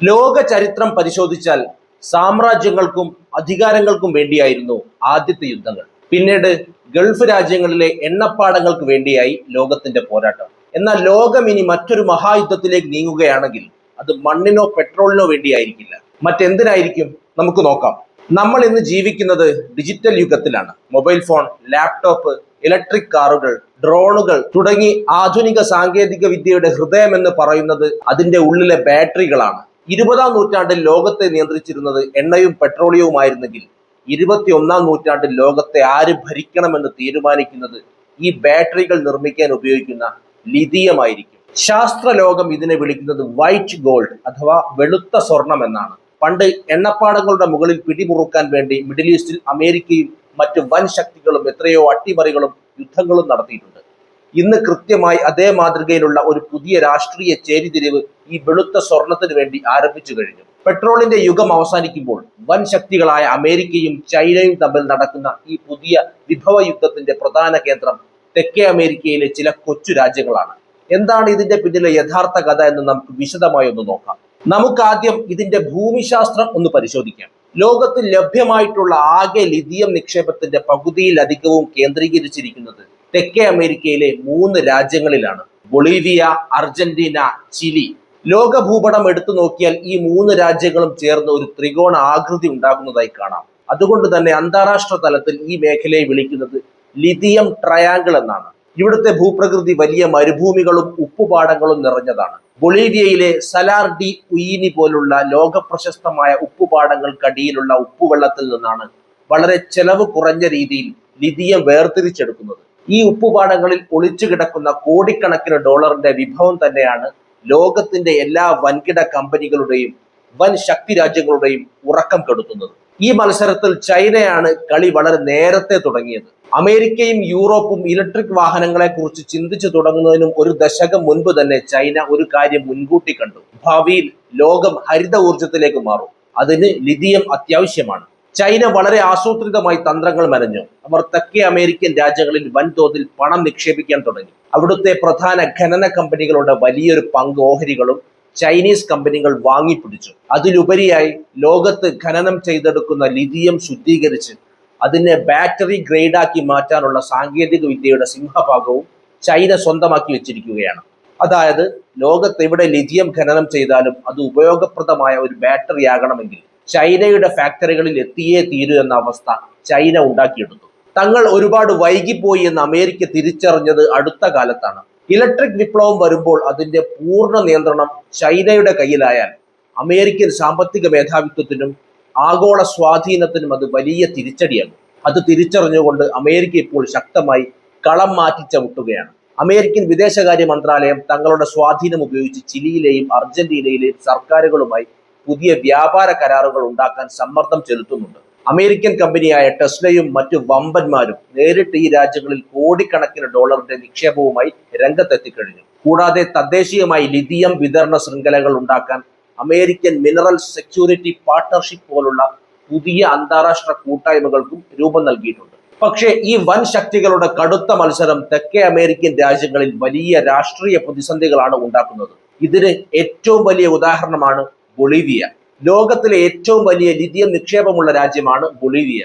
ലോക ചരിത്രം പരിശോധിച്ചാൽ സാമ്രാജ്യങ്ങൾക്കും അധികാരങ്ങൾക്കും വേണ്ടിയായിരുന്നു ആദ്യത്തെ യുദ്ധങ്ങൾ. പിന്നീട് ഗൾഫ് രാജ്യങ്ങളിലെ എണ്ണപ്പാടങ്ങൾക്ക് വേണ്ടിയായി ലോകത്തിന്റെ പോരാട്ടം. എന്നാൽ ലോകം ഇനി മറ്റൊരു മഹായുദ്ധത്തിലേക്ക് നീങ്ങുകയാണെങ്കിൽ അത് മണ്ണിനോ പെട്രോളിനോ വേണ്ടിയായിരിക്കില്ല. മറ്റെന്തിനായിരിക്കും? നമുക്ക് നോക്കാം. നമ്മൾ ഇന്ന് ജീവിക്കുന്നത് ഡിജിറ്റൽ യുഗത്തിലാണ്. മൊബൈൽ ഫോൺ, ലാപ്ടോപ്പ്, ഇലക്ട്രിക് കാറുകൾ, ഡ്രോണുകൾ തുടങ്ങി ആധുനിക സാങ്കേതിക വിദ്യയുടെ ഹൃദയമെന്ന് പറയുന്നത് അതിന്റെ ഉള്ളിലെ ബാറ്ററികളാണ്. 20-ാം നൂറ്റാണ്ടിൽ ലോകത്തെ നിയന്ത്രിച്ചിരുന്നത് എണ്ണയും പെട്രോളിയവുമായിരുന്നെങ്കിൽ 21-ാം നൂറ്റാണ്ടിൽ ലോകത്തെ ആര് ഭരിക്കണമെന്ന് തീരുമാനിക്കുന്നത് ഈ ബാറ്ററികൾ നിർമ്മിക്കാൻ ഉപയോഗിക്കുന്ന ലിഥിയമായിരിക്കും. ശാസ്ത്ര ലോകം ഇതിനെ വിളിക്കുന്നത് വൈറ്റ് ഗോൾഡ് അഥവാ വെളുത്ത സ്വർണം എന്നാണ്. പണ്ട് എണ്ണപ്പാടങ്ങളുടെ മുകളിൽ പിടിമുറുക്കാൻ വേണ്ടി മിഡിൽ ഈസ്റ്റിൽ അമേരിക്കയും മറ്റു വൻ ശക്തികളും എത്രയോ അട്ടിമറികളും യുദ്ധങ്ങളും നടത്തിയിട്ടുണ്ട്. ഇന്ന് കൃത്യമായി അതേ മാതൃകയിലുള്ള ഒരു പുതിയ രാഷ്ട്രീയ ചേരിതിരിവ് ഈ വെളുത്ത സ്വർണത്തിന് വേണ്ടി ആരംഭിച്ചു കഴിഞ്ഞു. പെട്രോളിന്റെ യുഗം അവസാനിക്കുമ്പോൾ വൻ ശക്തികളായ അമേരിക്കയും ചൈനയും തമ്മിൽ നടക്കുന്ന ഈ പുതിയ വിഭവ യുദ്ധത്തിന്റെ പ്രധാന കേന്ദ്രം തെക്കേ അമേരിക്കയിലെ ചില കൊച്ചു രാജ്യങ്ങളാണ്. എന്താണ് ഇതിന്റെ പിന്നിലെ യഥാർത്ഥ കഥ എന്ന് നമുക്ക് വിശദമായി ഒന്ന് നോക്കാം. നമുക്കാദ്യം ഇതിന്റെ ഭൂമിശാസ്ത്രം ഒന്ന് പരിശോധിക്കാം. ലോകത്തിൽ ലഭ്യമായിട്ടുള്ള ആകെ ലിഥിയം നിക്ഷേപത്തിന്റെ പകുതിയിലധികവും കേന്ദ്രീകരിച്ചിരിക്കുന്നത് തെക്കേ അമേരിക്കയിലെ 3 രാജ്യങ്ങളിലാണ്: ബൊളീവിയ, അർജന്റീന, ചിലി. ലോക ഭൂപടം എടുത്തു നോക്കിയാൽ ഈ 3 രാജ്യങ്ങളും ചേർന്ന് ഒരു ത്രികോണ ആകൃതി ഉണ്ടാകുന്നതായി കാണാം. അതുകൊണ്ട് തന്നെ അന്താരാഷ്ട്ര തലത്തിൽ ഈ മേഖലയെ വിളിക്കുന്നത് ലിഥിയം ട്രയാങ്കിൾ എന്നാണ്. ഇവിടുത്തെ ഭൂപ്രകൃതി വലിയ മരുഭൂമികളും ഉപ്പുപാടങ്ങളും നിറഞ്ഞതാണ്. ബൊളീവിയയിലെ സലാർ ഡി ഉയിനി പോലുള്ള ലോക പ്രശസ്തമായ ഉപ്പുപാടങ്ങൾക്കടിയിലുള്ള ഉപ്പുവെള്ളത്തിൽ നിന്നാണ് വളരെ ചെലവ് കുറഞ്ഞ രീതിയിൽ ലിഥിയം വേർതിരിച്ചെടുക്കുന്നത്. ഈ ഉപ്പുപാടങ്ങളിൽ ഒളിച്ചു കിടക്കുന്ന കോടിക്കണക്കിന് ഡോളറിന്റെ വിഭവം തന്നെയാണ് ലോകത്തിന്റെ എല്ലാ വൻകിട കമ്പനികളുടെയും വൻ ശക്തി രാജ്യങ്ങളുടെയും ഉറക്കം കെടുത്തുന്നത്. ഈ മത്സരത്തിൽ ചൈനയാണ് കളി വളരെ നേരത്തെ തുടങ്ങിയത്. അമേരിക്കയും യൂറോപ്പും ഇലക്ട്രിക് വാഹനങ്ങളെ കുറിച്ച് ചിന്തിച്ചു തുടങ്ങുന്നതിനും ഒരു ദശകം മുൻപ് തന്നെ ചൈന ഒരു കാര്യം മുൻകൂട്ടി കണ്ടു: ഭാവിയിൽ ലോകം ഹരിത ഊർജത്തിലേക്ക് മാറും. അതിന് ലിഥിയം അത്യാവശ്യമാണ്. ചൈന വളരെ ആസൂത്രിതമായി തന്ത്രങ്ങൾ മെനഞ്ഞു. അവർ തെക്കേ അമേരിക്കൻ രാജ്യങ്ങളിൽ വൻതോതിൽ പണം നിക്ഷേപിക്കാൻ തുടങ്ങി. അവിടുത്തെ പ്രധാന ഖനന കമ്പനികളുടെ വലിയൊരു പങ്ക് ഓഹരികളും ചൈനീസ് കമ്പനികൾ വാങ്ങിപ്പിടിച്ചു. അതിലുപരിയായി ലോകത്ത് ഖനനം ചെയ്തെടുക്കുന്ന ലിഥിയം ശുദ്ധീകരിച്ച് അതിനെ ബാറ്ററി ഗ്രേഡാക്കി മാറ്റാനുള്ള സാങ്കേതിക വിദ്യയുടെ സിംഹഭാഗവും ചൈന സ്വന്തമാക്കി വെച്ചിരിക്കുകയാണ്. അതായത് ലോകത്ത് എവിടെ ലിഥിയം ഖനനം ചെയ്താലും അത് ഉപയോഗപ്രദമായ ഒരു ബാറ്ററി ആകണമെങ്കിൽ ചൈനയുടെ ഫാക്ടറികളിൽ എത്തിയേ തീരൂ എന്ന അവസ്ഥ ചൈന ഉണ്ടാക്കിയെടുത്തു. തങ്ങൾ ഒരുപാട് വൈകിപ്പോയി എന്ന് അമേരിക്ക തിരിച്ചറിഞ്ഞത് അടുത്ത കാലത്താണ്. ഇലക്ട്രിക് വിപ്ലവം വരുമ്പോൾ അതിന്റെ പൂർണ്ണ നിയന്ത്രണം ചൈനയുടെ കയ്യിലായാൽ അമേരിക്കൻ സാമ്പത്തിക മേധാവിത്വത്തിനും ആഗോള സ്വാധീനത്തിനും അത് വലിയ തിരിച്ചടിയാകും. അത് തിരിച്ചറിഞ്ഞുകൊണ്ട് അമേരിക്ക ഇപ്പോൾ ശക്തമായി കളം മാറ്റി ചവിട്ടുകയാണ്. അമേരിക്കൻ വിദേശകാര്യ മന്ത്രാലയം തങ്ങളുടെ സ്വാധീനം ഉപയോഗിച്ച് ചിലിയിലെയും അർജന്റീനയിലെയും സർക്കാരുകളുമായി പുതിയ വ്യാപാര കരാറുകൾ ഉണ്ടാക്കാൻ സമ്മർദ്ദം ചെലുത്തുന്നുണ്ട്. അമേരിക്കൻ കമ്പനിയായ ടെസ്ലയും മറ്റു വമ്പന്മാരും നേരിട്ട് ഈ രാജ്യങ്ങളിൽ കോടിക്കണക്കിന് ഡോളറിന്റെ നിക്ഷേപവുമായി രംഗത്തെത്തിക്കഴിഞ്ഞു. കൂടാതെ തദ്ദേശീയമായി ലിഥിയം വിതരണ ശൃംഖലകൾ ഉണ്ടാക്കാൻ അമേരിക്കൻ മിനറൽ സെക്യൂരിറ്റി പാർട്ണർഷിപ്പ് പോലുള്ള പുതിയ അന്താരാഷ്ട്ര കൂട്ടായ്മകൾക്കും രൂപം നൽകിയിട്ടുണ്ട്. പക്ഷേ ഈ വൻ ശക്തികളുടെ കടുത്ത മത്സരം തെക്കേ അമേരിക്കൻ രാജ്യങ്ങളിൽ വലിയ രാഷ്ട്രീയ പ്രതിസന്ധികളാണ് ഉണ്ടാക്കുന്നത്. ഇതിന് ഏറ്റവും വലിയ ഉദാഹരണമാണ് ബൊളീവിയ. ലോകത്തിലെ ഏറ്റവും വലിയ ലിഥിയം നിക്ഷേപമുള്ള രാജ്യമാണ് ബൊളീവിയ.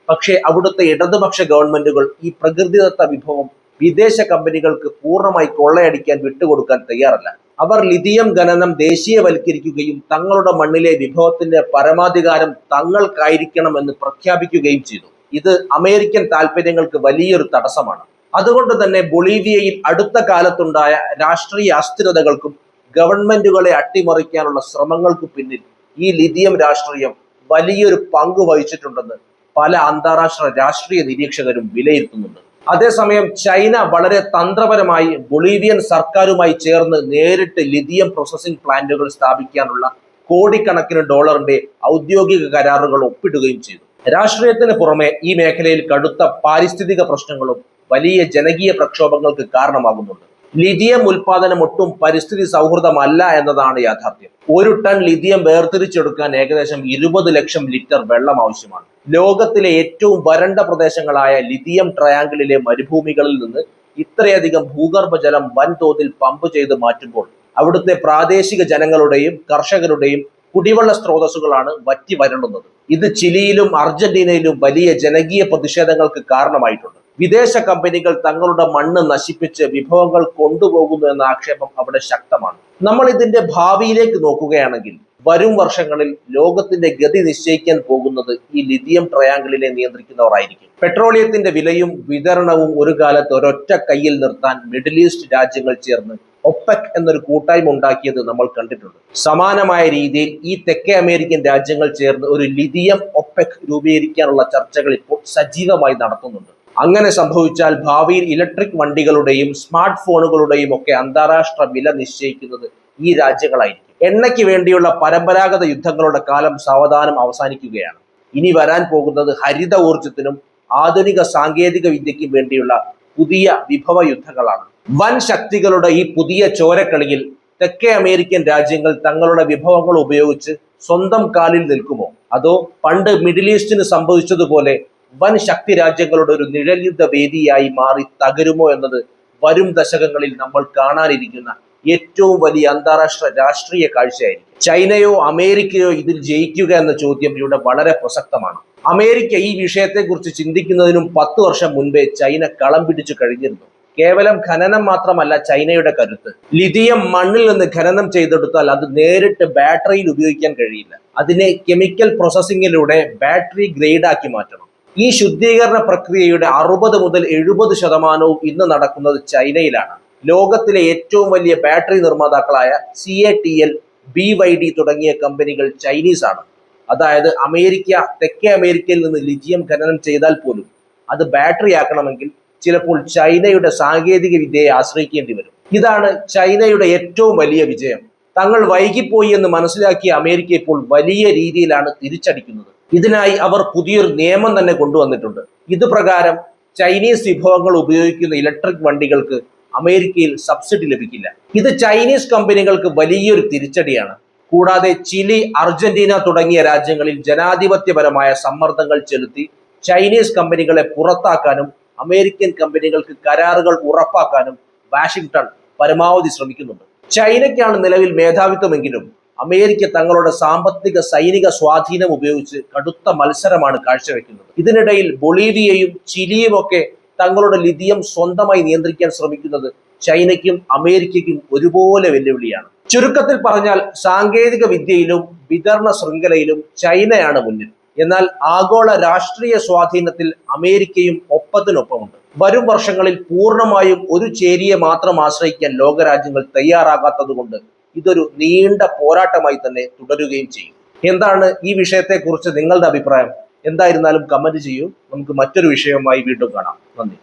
പക്ഷേ അവിടുത്തെ ഇടതുപക്ഷ ഗവൺമെന്റുകൾ ഈ പ്രകൃതിദത്ത വിഭവം വിദേശ കമ്പനികൾക്ക് പൂർണ്ണമായി കൊള്ളയടിക്കാൻ വിട്ടുകൊടുക്കാൻ തയ്യാറല്ല. അവർ ലിഥിയം ഖനനം ദേശീയവൽക്കരിക്കുകയും തങ്ങളുടെ മണ്ണിലെ വിഭവത്തിന്റെ പരമാധികാരം തങ്ങൾക്കായിരിക്കണമെന്ന് പ്രഖ്യാപിക്കുകയും ചെയ്തു. ഇത് അമേരിക്കൻ താല്പര്യങ്ങൾക്ക് വലിയൊരു തടസ്സമാണ്. അതുകൊണ്ട് തന്നെ ബൊളീവിയയിൽ അടുത്ത കാലത്തുണ്ടായ രാഷ്ട്രീയ അസ്ഥിരതകൾക്കും ഗവൺമെന്റുകളെ അട്ടിമറിക്കാനുള്ള ശ്രമങ്ങൾക്ക് പിന്നിൽ ഈ ലിഥിയം രാഷ്ട്രീയം വലിയൊരു പങ്ക് വഹിച്ചിട്ടുണ്ടെന്ന് പല അന്താരാഷ്ട്ര രാഷ്ട്രീയ നിരീക്ഷകരും വിലയിരുത്തുന്നുണ്ട്. അതേസമയം ചൈന വളരെ തന്ത്രപരമായി ബൊളീവിയൻ സർക്കാരുമായി ചേർന്ന് നേരിട്ട് ലിഥിയം പ്രോസസ്സിംഗ് പ്ലാന്റുകൾ സ്ഥാപിക്കാനുള്ള കോടിക്കണക്കിന് ഡോളറിന്റെ ഔദ്യോഗിക കരാറുകൾ ഒപ്പിടുകയും ചെയ്തു. രാഷ്ട്രീയത്തിന് പുറമെ ഈ മേഖലയിൽ കടുത്ത പാരിസ്ഥിതിക പ്രശ്നങ്ങളും വലിയ ജനകീയ പ്രക്ഷോഭങ്ങൾക്ക് കാരണമാകുന്നുണ്ട്. ലിഥിയം ഉൽപാദനം ഒട്ടും പരിസ്ഥിതി സൗഹൃദമല്ല എന്നതാണ് യാഥാർത്ഥ്യം. 1 ടൺ ലിഥിയം വേർതിരിച്ചെടുക്കാൻ ഏകദേശം 20 ലക്ഷം ലിറ്റർ വെള്ളം ആവശ്യമാണ്. ലോകത്തിലെ ഏറ്റവും വരണ്ട പ്രദേശങ്ങളായ ലിഥിയം ട്രയാങ്കിളിലെ മരുഭൂമികളിൽ നിന്ന് ഇത്രയധികം ഭൂഗർഭജലം വൻതോതിൽ പമ്പ് ചെയ്ത് മാറ്റുമ്പോൾ അവിടുത്തെ പ്രാദേശിക ജനങ്ങളുടെയും കർഷകരുടെയും കുടിവെള്ള സ്രോതസ്സുകളാണ് വറ്റി വരളുന്നത്. ഇത് ചിലിയിലും അർജന്റീനയിലും വലിയ ജനകീയ പ്രതിഷേധങ്ങൾക്ക് കാരണമായിട്ടുണ്ട്. വിദേശ കമ്പനികൾ തങ്ങളുടെ മണ്ണ് നശിപ്പിച്ച് വിഭവങ്ങൾ കൊണ്ടുപോകുന്നു എന്ന ആക്ഷേപം അവിടെ ശക്തമാണ്. നമ്മൾ ഇതിന്റെ ഭാവിയിലേക്ക് നോക്കുകയാണെങ്കിൽ വരും വർഷങ്ങളിൽ ലോകത്തിന്റെ ഗതി നിശ്ചയിക്കാൻ പോകുന്നത് ഈ ലിഥിയം ട്രയാങ്കിളിനെ നിയന്ത്രിക്കുന്നവരായിരിക്കും. പെട്രോളിയത്തിന്റെ വിലയും വിതരണവും ഒരു കാലത്ത് ഒരൊറ്റ കയ്യിൽ നിർത്താൻ മിഡിൽ ഈസ്റ്റ് രാജ്യങ്ങൾ ചേർന്ന് ഒപെക് എന്നൊരു കൂട്ടായ്മ ഉണ്ടാക്കിയത് നമ്മൾ കണ്ടിട്ടുണ്ട്. സമാനമായ രീതിയിൽ ഈ തെക്കേ അമേരിക്കൻ രാജ്യങ്ങൾ ചേർന്ന് ഒരു ലിഥിയം ഒപെക് രൂപീകരിക്കാനുള്ള ചർച്ചകൾ ഇപ്പോൾ സജീവമായി നടത്തുന്നുണ്ട്. അങ്ങനെ സംഭവിച്ചാൽ ഭാവിയിൽ ഇലക്ട്രിക് വണ്ടികളുടെയും സ്മാർട്ട് ഫോണുകളുടെയും ഒക്കെ അന്താരാഷ്ട്ര വില നിശ്ചയിക്കുന്നത് ഈ രാജ്യങ്ങളായിരിക്കും. എണ്ണയ്ക്ക് വേണ്ടിയുള്ള പരമ്പരാഗത യുദ്ധങ്ങളുടെ കാലം സാവധാനം അവസാനിക്കുകയാണ്. ഇനി വരാൻ പോകുന്നത് ഹരിത ഊർജത്തിനും ആധുനിക സാങ്കേതിക വിദ്യയ്ക്കും വേണ്ടിയുള്ള പുതിയ വിഭവ യുദ്ധങ്ങളാണ്. വൻ ശക്തികളുടെ ഈ പുതിയ ചോരക്കളിയിൽ തെക്കേ അമേരിക്കൻ രാജ്യങ്ങൾ തങ്ങളുടെ വിഭവങ്ങൾ ഉപയോഗിച്ച് സ്വന്തം കാലിൽ നിൽക്കുമോ, അതോ പണ്ട് മിഡിൽ ഈസ്റ്റിന് സംഭവിച്ചതുപോലെ വൻ ശക്തി രാജ്യങ്ങളുടെ ഒരു നിഴൽയുദ്ധ വേദിയായി മാറി തകരുമോ എന്നത് വരും ദശകങ്ങളിൽ നമ്മൾ കാണാനിരിക്കുന്ന ഏറ്റവും വലിയ അന്താരാഷ്ട്ര രാഷ്ട്രീയ കാഴ്ചയായിരിക്കും. ചൈനയോ അമേരിക്കയോ ഇതിൽ ജയിക്കുക എന്ന ചോദ്യം ഇവിടെ വളരെ പ്രസക്തമാണ്. അമേരിക്ക ഈ വിഷയത്തെക്കുറിച്ച് ചിന്തിക്കുന്നതിനും 10 വർഷം മുൻപേ ചൈന കളം പിടിച്ചു കഴിഞ്ഞിരുന്നു. കേവലം ഖനനം മാത്രമല്ല ചൈനയുടെ കരുത്ത്. ലിഥിയം മണ്ണിൽ നിന്ന് ഖനനം ചെയ്തെടുത്താൽ അത് നേരിട്ട് ബാറ്ററിയിൽ ഉപയോഗിക്കാൻ കഴിയില്ല. അതിനെ കെമിക്കൽ പ്രോസസ്സിങ്ങിലൂടെ ബാറ്ററി ഗ്രേഡ് ആക്കി മാറ്റണം. ഈ ശുദ്ധീകരണ പ്രക്രിയയുടെ 60 മുതൽ 70% ഇന്ന് നടക്കുന്നത് ചൈനയിലാണ്. ലോകത്തിലെ ഏറ്റവും വലിയ ബാറ്ററി നിർമ്മാതാക്കളായ CATL, BYD തുടങ്ങിയ കമ്പനികൾ ചൈനീസ് ആണ്. അതായത് അമേരിക്ക തെക്കേ അമേരിക്കയിൽ നിന്ന് ലിഥിയം ഖനനം ചെയ്താൽ പോലും അത് ബാറ്ററി ആക്കണമെങ്കിൽ ചിലപ്പോൾ ചൈനയുടെ സാങ്കേതിക വിദ്യയെ ആശ്രയിക്കേണ്ടി വരും. ഇതാണ് ചൈനയുടെ ഏറ്റവും വലിയ വിജയം. തങ്ങൾ വൈകിപ്പോയി എന്ന് മനസ്സിലാക്കിയ അമേരിക്ക ഇപ്പോൾ വലിയ രീതിയിലാണ് തിരിച്ചടിക്കുന്നത്. ഇതിനായി അവർ പുതിയൊരു നിയമം തന്നെ കൊണ്ടുവന്നിട്ടുണ്ട്. ഇത് പ്രകാരം ചൈനീസ് വിഭവങ്ങൾ ഉപയോഗിക്കുന്ന ഇലക്ട്രിക് വണ്ടികൾക്ക് അമേരിക്കയിൽ സബ്സിഡി ലഭിക്കില്ല. ഇത് ചൈനീസ് കമ്പനികൾക്ക് വലിയൊരു തിരിച്ചടിയാണ്. കൂടാതെ ചിലി, അർജന്റീന തുടങ്ങിയ രാജ്യങ്ങളിൽ ജനാധിപത്യപരമായ സമ്മർദ്ദങ്ങൾ ചെലുത്തി ചൈനീസ് കമ്പനികളെ പുറത്താക്കാനും അമേരിക്കൻ കമ്പനികൾക്ക് കരാറുകൾ ഉറപ്പാക്കാനും വാഷിംഗ്ടൺ പരമാവധി ശ്രമിക്കുന്നുണ്ട്. ചൈനയ്ക്കാണ് നിലവിൽ മേധാവിത്വമെങ്കിലും അമേരിക്ക തങ്ങളുടെ സാമ്പത്തിക സൈനിക സ്വാധീനം ഉപയോഗിച്ച് കടുത്ത മത്സരമാണ് കാഴ്ചവെക്കുന്നത്. ഇതിനിടയിൽ ബൊളീവിയയും ചിലിയും ഒക്കെ തങ്ങളുടെ ലിഥിയം സ്വന്തമായി നിയന്ത്രിക്കാൻ ശ്രമിക്കുന്നത് ചൈനയ്ക്കും അമേരിക്കയ്ക്കും ഒരുപോലെ വെല്ലുവിളിയാണ്. ചുരുക്കത്തിൽ പറഞ്ഞാൽ സാങ്കേതിക വിദ്യയിലും വിതരണ ശൃംഖലയിലും ചൈനയാണ് മുന്നിൽ. എന്നാൽ ആഗോള രാഷ്ട്രീയ സ്വാധീനത്തിൽ അമേരിക്കയും ഒപ്പത്തിനൊപ്പമുണ്ട്. വരും വർഷങ്ങളിൽ പൂർണ്ണമായും ഒരു ചേരിയെ മാത്രം ആശ്രയിക്കാൻ ലോകരാജ്യങ്ങൾ തയ്യാറാകാത്തത് കൊണ്ട് ഇതൊരു നീണ്ട പോരാട്ടമായി തന്നെ തുടരുകയും ചെയ്യും. എന്താണ് ഈ വിഷയത്തെക്കുറിച്ച് നിങ്ങളുടെ അഭിപ്രായം? എന്തായിരുന്നാലും കമന്റ് ചെയ്യൂ. നമുക്ക് മറ്റൊരു വിഷയവുമായി വീണ്ടും കാണാം. നന്ദി.